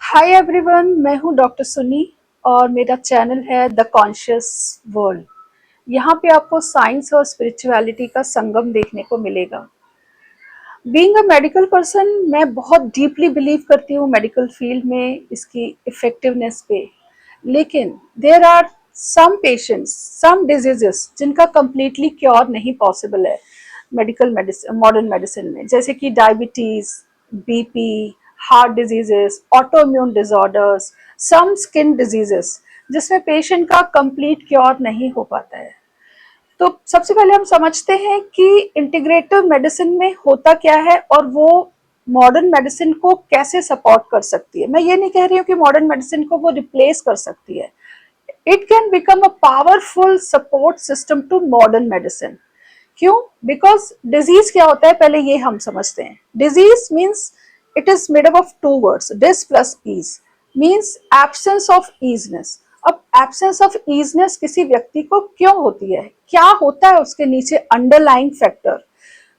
Hi everyone, मैं हूं doctor सुनी और मेरा चैनल है द कॉन्शियस वर्ल्ड। यहाँ पे आपको साइंस और स्पिरिचुअलिटी का संगम देखने को मिलेगा। बीइंग अ मेडिकल पर्सन, मैं बहुत डीपली बिलीव करती हूँ मेडिकल फील्ड में, इसकी इफेक्टिवनेस पे। लेकिन there are some patients, some diseases जिनका कंप्लीटली क्योर नहीं पॉसिबल है मेडिकल मेडिसिन, मॉडर्न मेडिसिन में, जैसे कि diabetes, BP, heart diseases, autoimmune disorders, some skin diseases, जिसमें पेशेंट का कंप्लीट क्योर नहीं हो पाता है। तो सबसे पहले हम समझते हैं कि इंटीग्रेटिव मेडिसिन में होता क्या है और वो मॉडर्न मेडिसिन को कैसे सपोर्ट कर सकती है। मैं ये नहीं कह रही हूँ कि मॉडर्न मेडिसिन को वो रिप्लेस कर सकती है। It can become a powerful support system to modern medicine. क्यों? बिकॉज डिजीज क्या होता है, पहले ये हम समझते हैं। Disease means it is made up of two words, dis plus ease, means absence of easeness. अब एब्सेंस ऑफ ईजनेस किसी व्यक्ति को क्यों होती है, क्या होता है उसके नीचे अंडरलाइंग फैक्टर।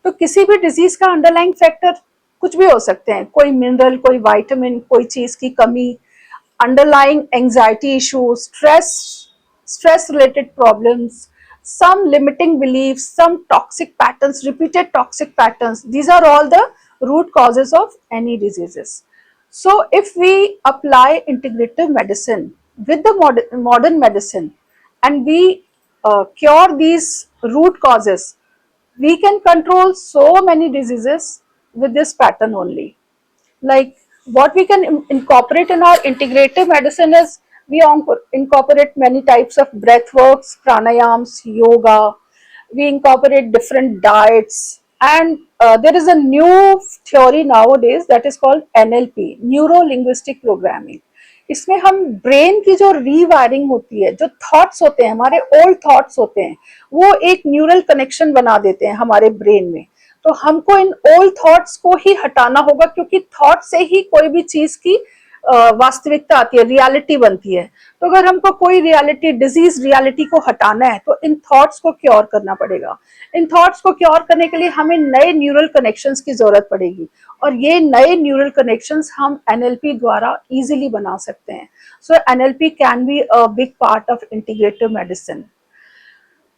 तो किसी भी डिजीज का अंडरलाइंग फैक्टर कुछ भी हो सकते हैं, कोई मिनरल, कोई विटामिन, कोई चीज की कमी, underlying anxiety issues, stress related problems, some limiting beliefs, some toxic patterns, repeated toxic patterns. These are all the root causes of any diseases. So if we apply integrative medicine with the modern medicine and we cure these root causes, we can control so many diseases with this pattern only. Like what we can incorporate in our integrative medicine is we incorporate many types of breath works, pranayams, yoga. We incorporate different diets, and there is a new theory nowadays that is called NLP, neuro linguistic programming. इसमें हम brain की जो rewiring होती है, जो thoughts होते हैं, हमारे ओल्ड थॉट्स होते हैं, वो एक न्यूरल कनेक्शन बना देते हैं हमारे ब्रेन में। तो हमको इन ओल्ड थॉट्स को ही हटाना होगा, क्योंकि थॉट से ही कोई भी चीज की वास्तविकता आती है, रियलिटी बनती है। तो अगर हमको कोई रियलिटी, डिजीज रियलिटी को हटाना है, तो इन थॉट्स को क्योर करना पड़ेगा। इन थॉट्स को क्योर करने के लिए हमें नए न्यूरल कनेक्शंस की जरूरत पड़ेगी, और ये नए न्यूरल कनेक्शंस हम एनएलपी द्वारा इजीली बना सकते हैं। So NLP can be a big part of integrative medicine.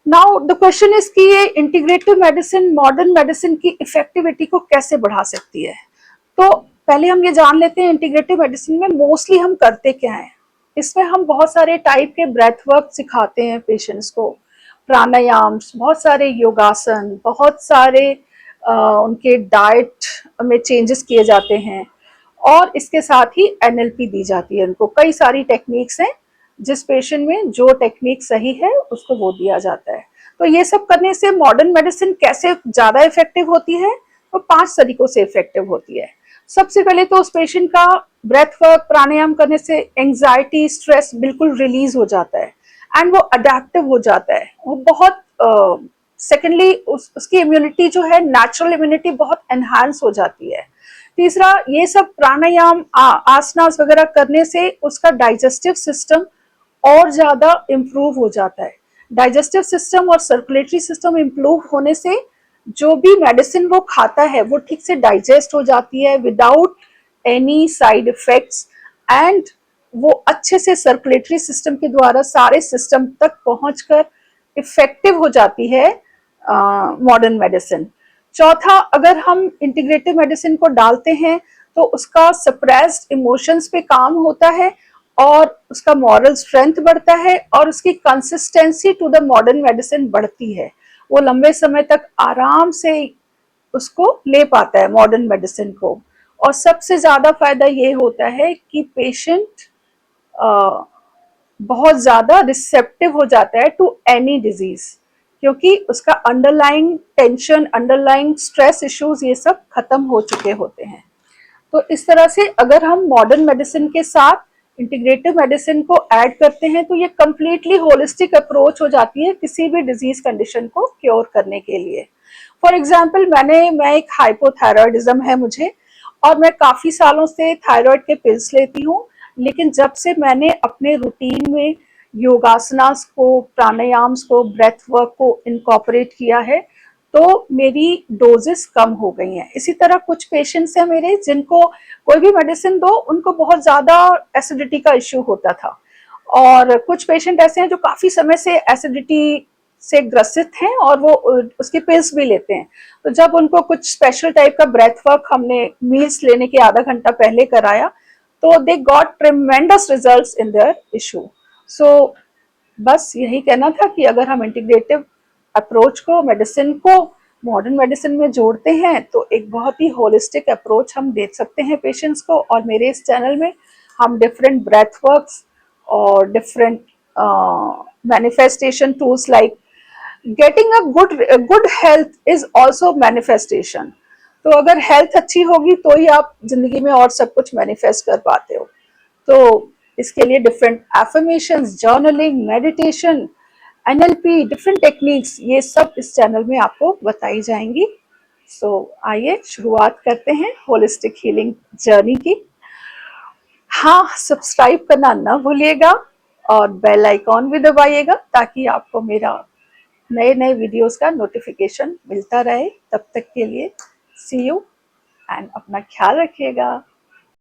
Now the question is कि ये इंटीग्रेटिव मेडिसिन मॉडर्न मेडिसिन की इफेक्टिविटी को कैसे बढ़ा सकती है। तो पहले हम ये जान लेते हैं इंटीग्रेटिव मेडिसिन में मोस्टली हम करते क्या है। इसमें हम बहुत सारे टाइप के ब्रेथ वर्क सिखाते हैं पेशेंट्स को, प्राणायाम्स, बहुत सारे योगासन, बहुत सारे उनके डाइट में चेंजेस किए जाते हैं, और इसके साथ ही एनएलपी दी जाती है। उनको कई सारी टेक्निक्स हैं, जिस पेशेंट में जो टेक्निक सही है उसको वो दिया जाता है। तो ये सब करने से मॉडर्न मेडिसिन कैसे ज्यादा इफेक्टिव होती है, तो 5 तरीकों से इफेक्टिव होती है। सबसे पहले तो उस पेशेंट का ब्रेथ वर्क, प्राणायाम करने से एंजाइटी, स्ट्रेस बिल्कुल रिलीज हो जाता है, एंड वो अडेप्टिव हो जाता है। वो बहुत सेकेंडली उसकी इम्यूनिटी जो है, नेचुरल इम्यूनिटी बहुत एनहांस हो जाती है। तीसरा, ये सब प्राणायाम, आसनास वगैरह करने से उसका डाइजेस्टिव सिस्टम और ज्यादा इम्प्रूव हो जाता है। डाइजेस्टिव सिस्टम और सर्कुलेटरी सिस्टम इम्प्रूव होने से जो भी मेडिसिन वो खाता है वो ठीक से डाइजेस्ट हो जाती है without any side effects, and वो अच्छे से सर्कुलेटरी सिस्टम के द्वारा सारे सिस्टम तक पहुंचकर इफेक्टिव हो जाती है मॉडर्न मेडिसिन। चौथा, अगर हम इंटीग्रेटिव मेडिसिन को डालते हैं तो उसका सप्रेस्ड इमोशंस पे काम होता है, और उसका मॉरल स्ट्रेंथ बढ़ता है, और उसकी consistency to the modern medicine बढ़ती है। वो लंबे समय तक आराम से उसको ले पाता है मॉडर्न मेडिसिन को। और सबसे ज्यादा फायदा ये होता है कि पेशेंट बहुत ज्यादा रिसेप्टिव हो जाता है टू एनी डिजीज, क्योंकि उसका underlying tension, underlying stress issues ये सब खत्म हो चुके होते हैं। तो इस तरह से अगर हम मॉडर्न मेडिसिन के साथ इंटीग्रेटिव मेडिसिन को ऐड करते हैं, तो ये कंप्लीटली होलिस्टिक अप्रोच हो जाती है किसी भी डिजीज कंडीशन को क्योर करने के लिए। फॉर एग्जाम्पल, मैं एक हाइपोथायरॉयडिज्म है मुझे, और मैं काफी सालों से थायराइड के पिल्स लेती हूँ। लेकिन जब से मैंने अपने रूटीन में योगासनास को, प्राणायाम्स को, ब्रेथ वर्क को इनकॉर्पोरेट किया है, तो मेरी डोजेस कम हो गई हैं। इसी तरह कुछ पेशेंट्स हैं मेरे जिनको कोई भी मेडिसिन दो उनको बहुत ज़्यादा एसिडिटी का इश्यू होता था, और कुछ पेशेंट ऐसे हैं जो काफ़ी समय से एसिडिटी से ग्रसित हैं और वो उसकी पिल्स भी लेते हैं। तो जब उनको कुछ स्पेशल टाइप का ब्रेथ वर्क हमने मील्स लेने के आधा घंटा पहले कराया, तो they got tremendous results in their issue. So बस यही कहना था कि अगर हम इंटीग्रेटिव अप्रोच को, मेडिसिन को मॉडर्न मेडिसिन में जोड़ते हैं तो एक बहुत ही होलिस्टिक अप्रोच हम दे सकते हैं पेशेंट्स को। और मेरे इस चैनल में हम डिफरेंट ब्रेथ वर्क्स और different manifestation tools like getting a good health is also manifestation. तो अगर हेल्थ अच्छी होगी तो ही आप जिंदगी में और सब कुछ मैनिफेस्ट कर पाते हो। तो इसके लिए different affirmations, journaling, meditation, NLP, different techniques, ये सब इस चैनल में आपको बताई जाएंगी। सो आइए शुरुआत करते हैं होलिस्टिक हीलिंग जर्नी की। हाँ, सब्सक्राइब करना ना भूलिएगा और बेल आइकॉन भी दबाइएगा ताकि आपको मेरा नए नए वीडियोस का नोटिफिकेशन मिलता रहे। तब तक के लिए सी यू एंड अपना ख्याल रखिएगा।